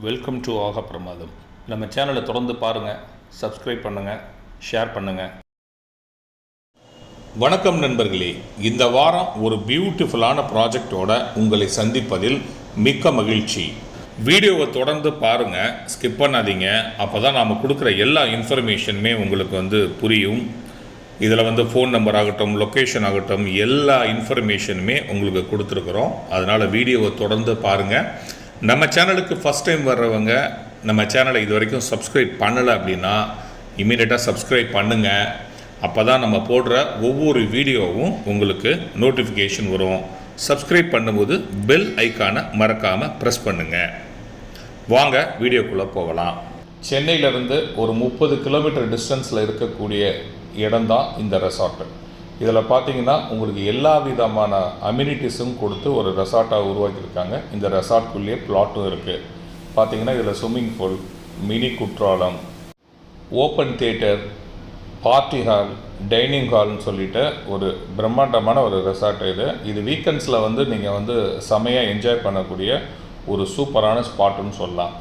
Welcome to ஆக பிரமாதம். நம்ம சேனலை தொடர்ந்து பாருங்கள், சப்ஸ்கிரைப் பண்ணுங்கள், ஷேர் பண்ணுங்கள். வணக்கம் நண்பர்களே, இந்த வாரம் ஒரு பியூட்டிஃபுல்லான ப்ராஜெக்டோட உங்களை சந்திப்பதில் மிக்க மகிழ்ச்சி. வீடியோவை தொடர்ந்து பாருங்கள், ஸ்கிப் பண்ணாதீங்க. அப்போ தான் நாம் கொடுக்குற எல்லா இன்ஃபர்மேஷனுமே உங்களுக்கு புரியும். இதில் ஃபோன் நம்பர் ஆகட்டும், லொக்கேஷன் ஆகட்டும், எல்லா இன்ஃபர்மேஷனுமே உங்களுக்கு கொடுத்துருக்குறோம். அதனால் வீடியோவை தொடர்ந்து பாருங்கள். நம்ம சேனலுக்கு ஃபஸ்ட் டைம் வர்றவங்க நம்ம சேனலை இது வரைக்கும் சப்ஸ்கிரைப் பண்ணலை அப்படின்னா இமீடியட்டாக சப்ஸ்கிரைப் பண்ணுங்கள். அப்போ தான் நம்ம போடுற ஒவ்வொரு வீடியோவும் உங்களுக்கு நோட்டிஃபிகேஷன் வரும். சப்ஸ்கிரைப் பண்ணும்போது பெல் ஐக்கானை மறக்காமல் ப்ரெஸ் பண்ணுங்கள். வாங்க வீடியோக்குள்ளே போகலாம். சென்னையிலேருந்து ஒரு 30 கிலோமீட்டர் டிஸ்டன்ஸில் இருக்கக்கூடிய இடம்தான் இந்த ரெசார்ட்டு. இதில் பார்த்தீங்கன்னா உங்களுக்கு எல்லா விதமான அம்யூனிட்டிஸும் கொடுத்து ஒரு ரெசார்ட்டாக உருவாக்கியிருக்காங்க. இந்த ரெசார்ட்குள்ளேயே பிளாட்டும் இருக்குது. பார்த்தீங்கன்னா இதில் swimming pool, mini Courtallam, open theatre, party hall, dining ஹால்னு சொல்லிட்டு ஒரு பிரம்மாண்டமான ஒரு ரெசார்ட். இது வீக்கெண்ட்ஸில் நீங்கள் செமையாக என்ஜாய் பண்ணக்கூடிய ஒரு சூப்பரான ஸ்பாட்டுன்னு சொல்லலாம்.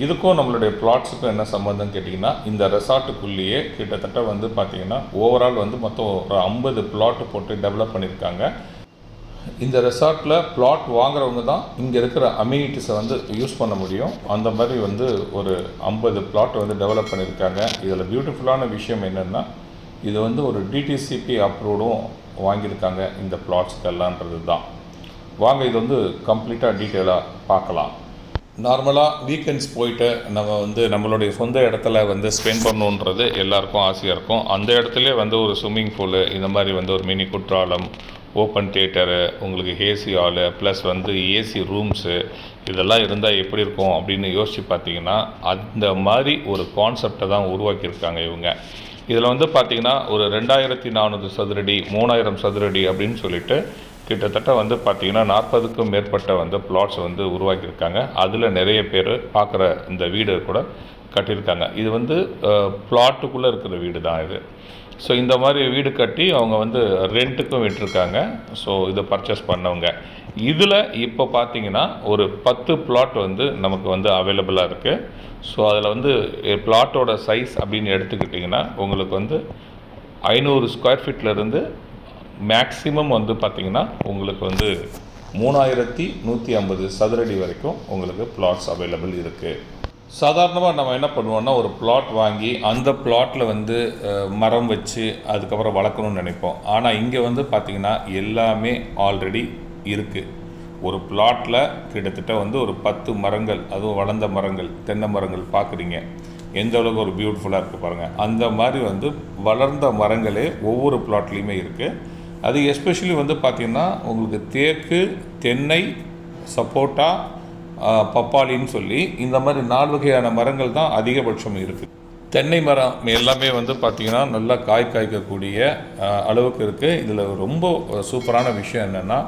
இதுக்கும் நம்மளுடைய பிளாட்ஸுக்கும் என்ன சம்மந்தம் கேட்டிங்கன்னா, இந்த ரெசார்ட்டுக்குள்ளேயே கிட்டத்தட்ட பார்த்திங்கன்னா ஓவரால் மொத்தம் ஒரு 50 பிளாட் போட்டு டெவலப் பண்ணியிருக்காங்க. இந்த ரெசார்ட்டில் பிளாட் வாங்குறவங்க தான் இங்கே இருக்கிற அம்யூனிட்டிஸை யூஸ் பண்ண முடியும். அந்த மாதிரி ஒரு 50 பிளாட் டெவலப் பண்ணியிருக்காங்க. இதில் பியூட்டிஃபுல்லான விஷயம் என்னென்னா, இது ஒரு டிடிசிபி அப்ரூவ்டும் வாங்கியிருக்காங்க இந்த பிளாட்ஸ்க்கெல்லான்றது தான். வாங்க இது கம்ப்ளீட்டாக டீட்டெயிலாக பார்க்கலாம். நார்மலாக வீக்கெண்ட்ஸ் போயிட்டு நம்ம நம்மளுடைய சொந்த இடத்துல ஸ்பெண்ட் பண்ணணுன்றது எல்லாருக்கும் ஆசையாக இருக்கும். அந்த இடத்துலேயே ஒரு ஸ்விம்மிங் பூலு, இந்த மாதிரி ஒரு மினி குற்றாலம், ஓப்பன் தியேட்டரு, உங்களுக்கு AC hall, plus AC rooms, இதெல்லாம் இருந்தால் எப்படி இருக்கும் அப்படின்னு யோசித்து பார்த்தீங்கன்னா, அந்த மாதிரி ஒரு கான்செப்டை தான் உருவாக்கியிருக்காங்க இவங்க. இதில் பார்த்தீங்கன்னா ஒரு 2400 சதுரடி, 3000 சதுரடி அப்படின்னு சொல்லிட்டு கிட்டத்தட்ட பார்த்தீங்கன்னா 40க்கும் மேற்பட்ட பிளாட்ஸ் உருவாக்கியிருக்காங்க. அதில் நிறைய பேர் பார்க்குற இந்த வீடு கூட கட்டியிருக்காங்க. இது பிளாட்டுக்குள்ளே இருக்கிற வீடு தான் இது. ஸோ இந்த மாதிரி வீடு கட்டி அவங்க ரெண்ட்டுக்கும் விட்டுருக்காங்க. ஸோ இதை பர்ச்சேஸ் பண்ணவங்க. இதில் இப்போ பார்த்தீங்கன்னா ஒரு 10 பிளாட் நமக்கு அவைலபிளாக இருக்குது. ஸோ அதில் பிளாட்டோட சைஸ் அப்படின்னு எடுத்துக்கிட்டிங்கன்னா உங்களுக்கு 500 ஸ்கொயர் ஃபீட்லேருந்து மேக்ஸிமம் பார்த்திங்கன்னா உங்களுக்கு 3150 சதுரடி வரைக்கும் உங்களுக்கு பிளாட்ஸ் அவைலபிள் இருக்குது. சாதாரணமாக நம்ம என்ன பண்ணுவோம்னா, ஒரு பிளாட் வாங்கி அந்த பிளாட்டில் மரம் வச்சு அதுக்கப்புறம் வளர்க்கணும்னு நினைப்போம். ஆனால் இங்கே பார்த்திங்கன்னா எல்லாமே ஆல்ரெடி இருக்குது. ஒரு பிளாட்டில் கிட்டத்தட்ட ஒரு 10 மரங்கள், அதுவும் வளர்ந்த மரங்கள், தென்னை மரங்கள் பார்க்குறீங்க. எந்த அளவுக்கு ஒரு பியூட்டிஃபுல்லாக இருக்குது பாருங்கள். அந்த மாதிரி வளர்ந்த மரங்களே ஒவ்வொரு பிளாட்லேயுமே இருக்குது. அது எஸ்பெஷலி பார்த்திங்கன்னா உங்களுக்கு தேக்கு, தென்னை, சப்போட்டா, பப்பாளின்னு சொல்லி இந்த மாதிரி 4 வகையான மரங்கள் தான் அதிகபட்சம் இருக்குது. தென்னை மரம் எல்லாமே பார்த்திங்கன்னா நல்லா காய்க்கக்கூடிய அளவுக்கு இருக்குது. இதில் ரொம்ப சூப்பரான விஷயம் என்னென்னா,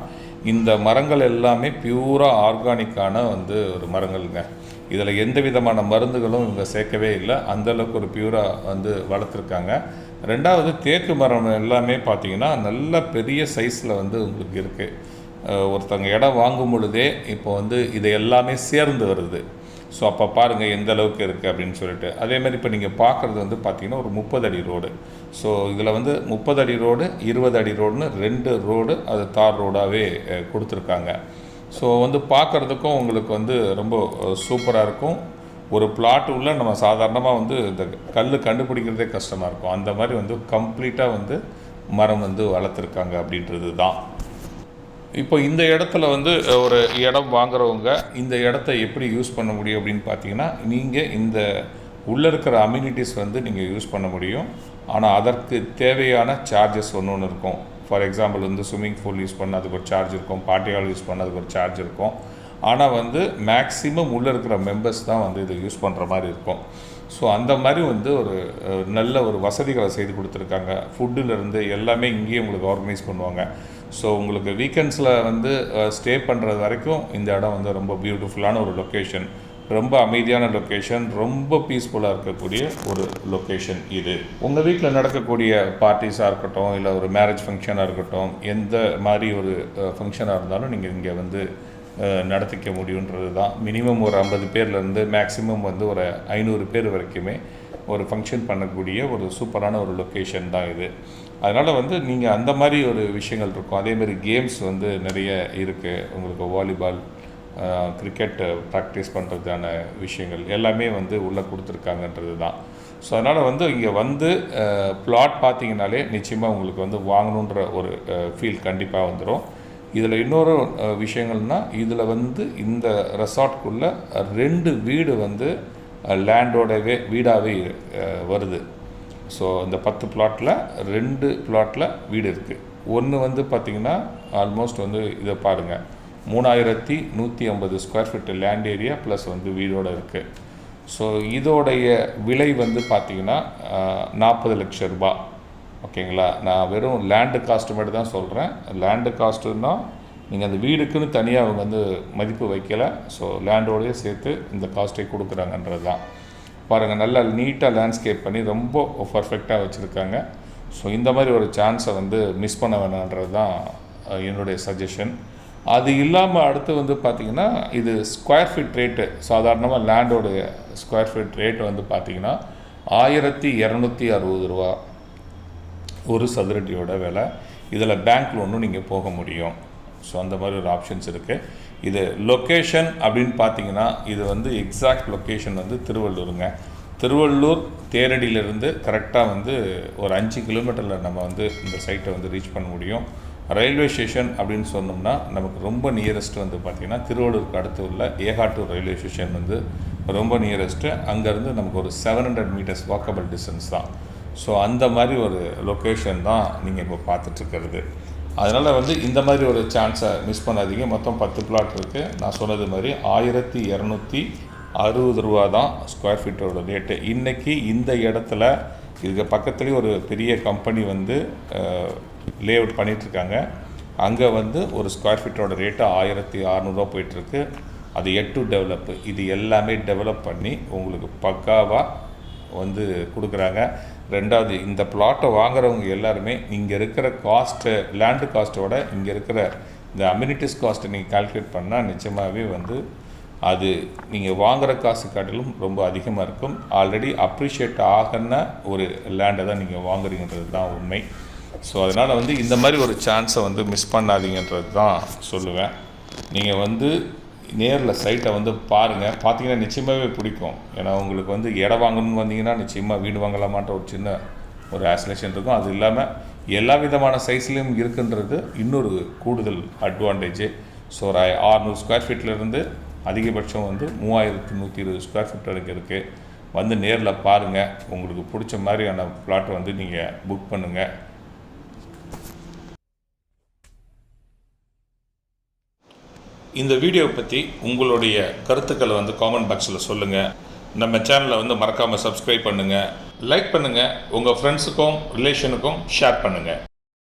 இந்த மரங்கள் எல்லாமே பியூராக ஆர்கானிக்கான ஒரு மரங்கள்ங்க. இதில் எந்த விதமான மருந்துகளும் இவங்க சேர்க்கவே இல்லை. அந்தளவுக்கு ஒரு பியூராக வளர்த்துருக்காங்க. ரெண்டாவது தேக்கு மரம் எல்லாமே பார்த்திங்கன்னா நல்ல பெரிய சைஸில் உங்களுக்கு இருக்குது. ஒருத்தங்க இடம் வாங்கும் பொழுதே இப்போ இது எல்லாமே சேர்ந்து வருது. ஸோ அப்போ பாருங்கள் எந்த அளவுக்கு இருக்குது அப்படின்னு சொல்லிட்டு. அதேமாதிரி இப்போ நீங்கள் பார்க்குறது பார்த்திங்கன்னா ஒரு 30 அடி ரோடு. ஸோ இதில் 30 அடி ரோடு, 20 அடி ரோடுன்னு 2 ரோடு அது தார் ரோடாகவே கொடுத்துருக்காங்க. ஸோ பார்க்குறதுக்கும் உங்களுக்கு ரொம்ப சூப்பராக இருக்கும். ஒரு பிளாட் உள்ள நம்ம சாதாரணமாக இந்த கல் கண்டுபிடிக்கிறதே கஷ்டமாக இருக்கும். அந்த மாதிரி கம்ப்ளீட்டாக மரம் வளர்த்துருக்காங்க அப்படின்றது தான். இப்போ இந்த இடத்துல ஒரு இடம் வாங்குறவங்க இந்த இடத்த எப்படி யூஸ் பண்ண முடியும் அப்படின்னு பார்த்தீங்கன்னா, நீங்கள் இந்த உள்ளே இருக்கிற அம்யூனிட்டிஸ் நீங்கள் யூஸ் பண்ண முடியும். ஆனால் அதற்கு தேவையான சார்ஜஸ் ஒன்று இருக்கும். For example swimming pool use பண்ண அதுக்கு ஒரு சார்ஜ் இருக்கும், பார்ட்டி ஹால் யூஸ் பண்ண அதுக்கு ஒரு சார்ஜ் இருக்கும். ஆனால் மேக்ஸிமம் உள்ளே இருக்கிற மெம்பர்ஸ் தான் இதை யூஸ் பண்ணுற மாதிரி இருக்கும். ஸோ அந்த மாதிரி ஒரு நல்ல ஒரு வசதிகளை செய்து கொடுத்துருக்காங்க. ஃபுட்டுலேருந்து எல்லாமே இங்கேயே உங்களுக்கு ஆர்கனைஸ் பண்ணுவாங்க. ஸோ உங்களுக்கு வீக்கெண்ட்ஸில் ஸ்டே பண்ணுறது வரைக்கும் இந்த இடம் ரொம்ப பியூட்டிஃபுல்லான ஒரு லொக்கேஷன். ரொம்ப அமைதியான லொக்கேஷன், ரொம்ப பீஸ்ஃபுல்லாக இருக்கக்கூடிய ஒரு லொக்கேஷன் இது. உங்கள் வீட்டில் நடக்கக்கூடிய பார்ட்டிஸாக இருக்கட்டும், இல்லை ஒரு மேரேஜ் ஃபங்க்ஷனாக இருக்கட்டும், எந்த மாதிரி ஒரு ஃபங்க்ஷனாக இருந்தாலும் நீங்கள் இங்கே நடத்திக்க முடியுன்றது தான். மினிமம் ஒரு 50 பேர்லேருந்து மேக்ஸிமம் வந்து ஒரு 500 பேர் வரைக்குமே ஒரு ஃபங்க்ஷன் பண்ணக்கூடிய ஒரு சூப்பரான ஒரு லொக்கேஷன் தான் இது. அதனால் வந்து நீங்கள் அந்த மாதிரி ஒரு விஷயங்கள் இருக்கும். அதேமாதிரி கேம்ஸ் வந்து நிறைய இருக்குது. உங்களுக்கு வாலிபால், கிரிக்கெட் ப்ராக்டிஸ் பண்ணுறதுக்கான விஷயங்கள் எல்லாமே வந்து உள்ளே கொடுத்துருக்காங்கன்றது தான். ஸோ அதனால் வந்து இங்கே வந்து பிளாட் பார்த்தீங்கனாலே நிச்சயமாக உங்களுக்கு வந்து வாங்கணுன்ற ஒரு ஃபீல் கண்டிப்பாக வந்துடும். இதில் இன்னொரு விஷயங்கள்னால், இதில் வந்து இந்த ரெசார்ட்குள்ளே 2 வீடு வந்து லேண்டோடவே வீடாகவே வருது. ஸோ இந்த 10 பிளாட்டில் 2 பிளாட்டில் வீடு இருக்குது. ஒன்று வந்து பார்த்திங்கன்னா ஆல்மோஸ்ட் வந்து இதை பாருங்கள், 3150 square feet land area plus வந்து வீடோடு இருக்குது. ஸோ இதோடைய விலை வந்து பார்த்திங்கன்னா 40 லட்சம் ரூபா. ஓகேங்களா? நான் வெறும் லேண்டு காஸ்ட்டு மட்டும் தான் சொல்கிறேன். லேண்டு காஸ்ட்டுன்னா நீங்கள் அந்த வீடுக்குன்னு தனியாக அவங்க வந்து மதிப்பு வைக்கலை. ஸோ லேண்டோடையே சேர்த்து இந்த காஸ்ட்டை கொடுக்குறாங்கன்றது தான். பாருங்கள், நல்லா நீட்டாக லேண்ட்ஸ்கேப் பண்ணி ரொம்ப பர்ஃபெக்டாக வச்சுருக்காங்க. ஸோ இந்த மாதிரி ஒரு சான்ஸை வந்து மிஸ் பண்ண வேணான்றது தான் என்னுடைய சஜஷன். அது இல்லாமல் அடுத்து வந்து பார்த்திங்கன்னா, இது ஸ்கொயர் ஃபீட் ரேட்டு, சாதாரணமாக லேண்டோடைய ஸ்கொயர் ஃபீட் ரேட்டு வந்து பார்த்திங்கன்னா 1260 ரூபா ஒரு சதுரடியோட விலை. இதில் பேங்க் லோனும் நீங்கள் போக முடியும். ஸோ அந்த மாதிரி ஒரு ஆப்ஷன்ஸ் இருக்குது. இது லொக்கேஷன் அப்படின்னு பார்த்தீங்கன்னா, இது வந்து எக்ஸாக்ட் லொக்கேஷன் வந்து திருவள்ளூருங்க. திருவள்ளூர் தேரடியிலேருந்து கரெக்டாக வந்து ஒரு 5 கிலோமீட்டரில் நம்ம வந்து இந்த சைட்டை வந்து ரீச் பண்ண முடியும். ரயில்வே ஸ்டேஷன் அப்படின்னு சொன்னோம்னா நமக்கு ரொம்ப நியரஸ்ட் வந்து பார்த்திங்கன்னா திருவள்ளூருக்கு அடுத்து உள்ள ஏகாட்டூர் ரயில்வே ஸ்டேஷன் வந்து ரொம்ப நியரஸ்ட்டு. அங்கேருந்து நமக்கு ஒரு 700 மீட்டர்ஸ் வாக்கபிள் டிஸ்டன்ஸ் தான். ஸோ அந்த மாதிரி ஒரு லொக்கேஷன் தான் நீங்கள் இப்போ பார்த்துட்ருக்கிறது. அதனால் வந்து இந்த மாதிரி ஒரு சான்ஸை மிஸ் பண்ணாதீங்க. மொத்தம் 10 பிளாட் இருக்குது. நான் சொன்னது மாதிரி 1260 ரூபா தான் ஸ்கொயர் ஃபீட்டோட ரேட்டு. இன்றைக்கி இந்த இடத்துல இதுக்கு பக்கத்துலேயே ஒரு பெரிய கம்பெனி வந்து லே அவுட் பண்ணிகிட்ருக்காங்க. அங்கே வந்து ஒரு ஸ்கொயர் ஃபீட்டோட ரேட்டு 1600 போயிட்டுருக்கு. அது எட்டு டெவலப்பு. இது எல்லாமே டெவலப் பண்ணி உங்களுக்கு பக்காவாக வந்து கொடுக்குறாங்க. ரெண்டாவது, இந்த பிளாட்டை வாங்குறவங்க எல்லாருமே இங்கே இருக்கிற காஸ்ட்டு, லேண்டு காஸ்ட்டோட இங்கே இருக்கிற இந்த அம்யூனிட்டிஸ் காஸ்ட்டை நீங்கள் கால்குலேட் பண்ணால் நிச்சயமாகவே வந்து அது நீங்கள் வாங்குகிற காசு காட்டிலும் ரொம்ப அதிகமாக இருக்கும். ஆல்ரெடி அப்ரிஷியேட் ஆகின ஒரு லேண்டை தான் நீங்கள் வாங்குறீங்கன்றது தான் உண்மை. ஸோ அதனால் வந்து இந்த மாதிரி ஒரு சான்ஸை வந்து மிஸ் பண்ணாதீங்கன்றது தான் சொல்லுவேன். நீங்கள் வந்து நேரில் சைட்டை வந்து பாருங்கள். பார்த்தீங்கன்னா நிச்சயமாகவே பிடிக்கும். ஏன்னா உங்களுக்கு வந்து இடம் வாங்கணும்னு வந்தீங்கன்னா நிச்சயமாக வீடு வாங்கலாமான்ற ஒரு சின்ன ஒரு ஆசோலேஷன் இருக்கும். அது இல்லாமல் எல்லா விதமான சைஸ்லேயும் இருக்குன்றது இன்னொரு கூடுதல் அட்வான்டேஜு. ஸோ ஒரு 600 ஸ்கொயர் ஃபீட்லேருந்து அதிகபட்சம் வந்து 3120 ஸ்கொயர் ஃபீட் வரைக்கும் இருக்குது. வந்து நேரில் பாருங்கள். உங்களுக்கு பிடிச்ச மாதிரியான பிளாட்டை வந்து நீங்கள் புக் பண்ணுங்கள். இந்த வீடியோவை பற்றி உங்களுடைய கருத்துக்களை வந்து காமெண்ட் பாக்ஸில் சொல்லுங்கள். நம்ம சேனலை வந்து மறக்காமல் சப்ஸ்கிரைப் பண்ணுங்கள், லைக் பண்ணுங்கள், உங்கள் ஃப்ரெண்ட்ஸுக்கும் ரிலேஷனுக்கும் ஷேர் பண்ணுங்கள்.